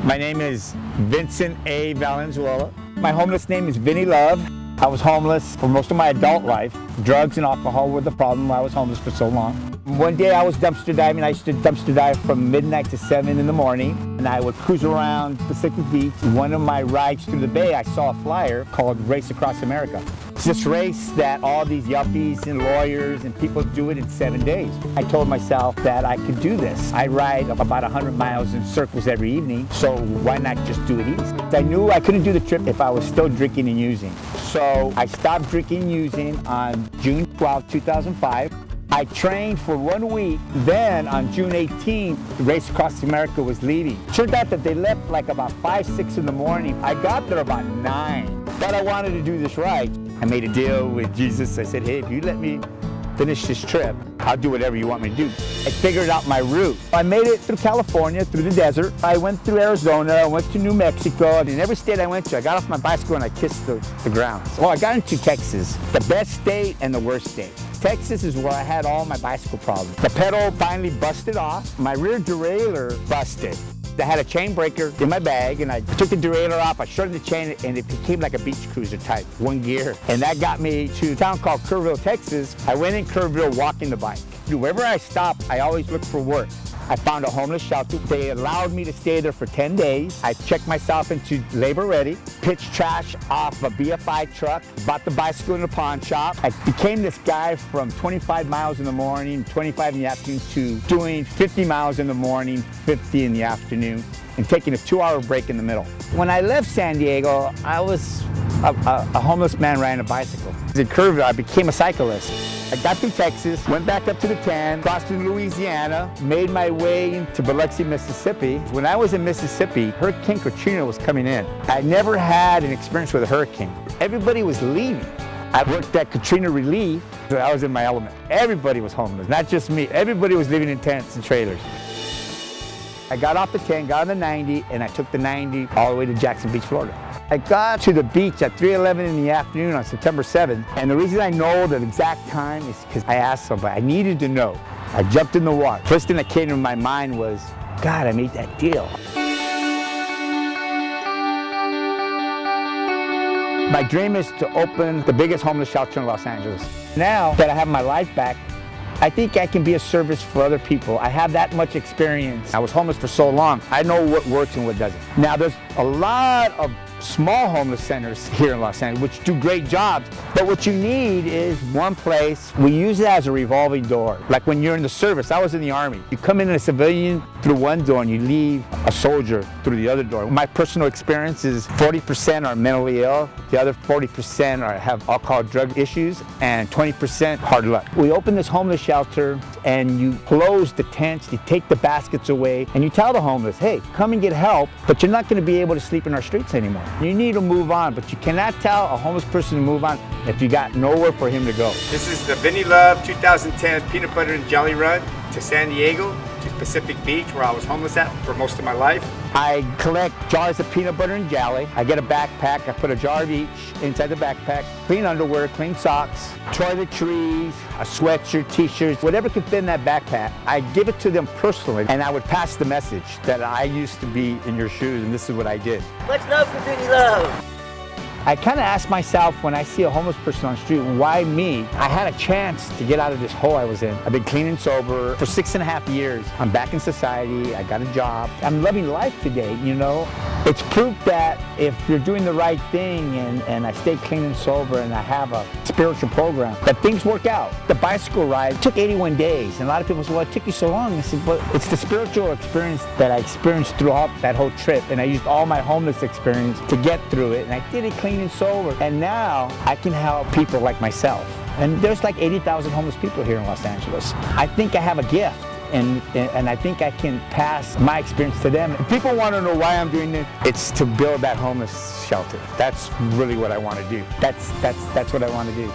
My name is Vincent A. Valenzuela. My homeless name is Vinny Love. I was homeless for most of my adult life. Drugs and alcohol were the problem. I was homeless for so long. One day I was dumpster diving. I used to dumpster dive from midnight to 7 in the morning, and I would cruise around Pacific Beach. One of my rides through the bay, I saw a flyer called Race Across America. It's this race that all these yuppies and lawyers and people do it in 7 days. I told myself that I could do this. I ride about 100 miles in circles every evening, so why not just do it easy? I knew I couldn't do the trip if I was still drinking and using. So I stopped drinking and using on June 12, 2005. I trained for 1 week. Then on June 18th, the Race Across America was leaving. Turned out that they left like about 5, 6 in the morning. I got there about 9. But I wanted to do this ride. I made a deal with Jesus. I said, hey, if you let me finish this trip, I'll do whatever you want me to do. I figured out my route. I made it through California, through the desert. I went through Arizona, I went to New Mexico, and in every state I went to, I got off my bicycle and I kissed the ground. Well, I got into Texas, the best state and the worst state. Texas is where I had all my bicycle problems. The pedal finally busted off. My rear derailleur busted. I had a chain breaker in my bag, and I took the derailleur off, I shorted the chain, and it became like a beach cruiser type, 1 gear. And that got me to a town called Kerrville, Texas. I went in Kerrville walking the bike. Wherever I stopped, I always looked for work. I found a homeless shelter. They allowed me to stay there for 10 days. I checked myself into labor ready, pitched trash off a BFI truck, bought the bicycle in the pawn shop. I became this guy from 25 miles in the morning, 25 in the afternoon, to doing 50 miles in the morning, 50 in the afternoon, and taking a 2-hour break in the middle. When I left San Diego, I was a homeless man riding a bicycle. In Kerrville, I became a cyclist. I got through Texas, went back up to the 10, crossed through Louisiana, made my way into Biloxi, Mississippi. When I was in Mississippi, Hurricane Katrina was coming in. I never had an experience with a hurricane. Everybody was leaving. I worked at Katrina Relief, so I was in my element. Everybody was homeless, not just me. Everybody was living in tents and trailers. I got off the 10, got on the 90, and I took the 90 all the way to Jackson Beach, Florida. I got to the beach at 3:11 in the afternoon on September 7th, and the reason I know the exact time is because I asked somebody. I needed to know. I jumped in the water. First thing that came to my mind was, God, I made that deal. My dream is to open the biggest homeless shelter in Los Angeles. Now that I have my life back, I think I can be a service for other people. I have that much experience. I was homeless for so long. I know what works and what doesn't. Now, there's a lot of small homeless centers here in Los Angeles, which do great jobs. But what you need is one place. We use it as a revolving door. Like when you're in the service, I was in the Army. You come in as a civilian through one door and you leave a soldier through the other door. My personal experience is 40% are mentally ill, the other 40% have alcohol drug issues, and 20% hard luck. We open this homeless shelter and you close the tents, you take the baskets away, and you tell the homeless, hey, come and get help, but you're not going to be able to sleep in our streets anymore. You need to move on, but you cannot tell a homeless person to move on if you got nowhere for him to go. This is the Vinny Love 2010 Peanut Butter and Jelly Run to San Diego, to Pacific Beach, where I was homeless at for most of my life. I collect jars of peanut butter and jelly. I get a backpack. I put a jar of each inside the backpack. Clean underwear, clean socks, toiletries, a sweatshirt, t-shirts, whatever could fit in that backpack. I give it to them personally, and I would pass the message that I used to be in your shoes, and this is what I did. Much love for Vinny Love. I kind of ask myself when I see a homeless person on the street, why me? I had a chance to get out of this hole I was in. I've been clean and sober for 6.5 years. I'm back in society. I got a job. I'm loving life today, you know. It's proof that if you're doing the right thing and I stay clean and sober and I have a spiritual program, that things work out. The bicycle ride took 81 days. And a lot of people say, well, it took you so long. I said, well, it's the spiritual experience that I experienced throughout that whole trip. And I used all my homeless experience to get through it. And I did it clean and sober. And now I can help people like myself. And there's like 80,000 homeless people here in Los Angeles. I think I have a gift. And I think I can pass my experience to them. If people want to know why I'm doing this, it's to build that homeless shelter. That's really what I want to do. That's what I want to do.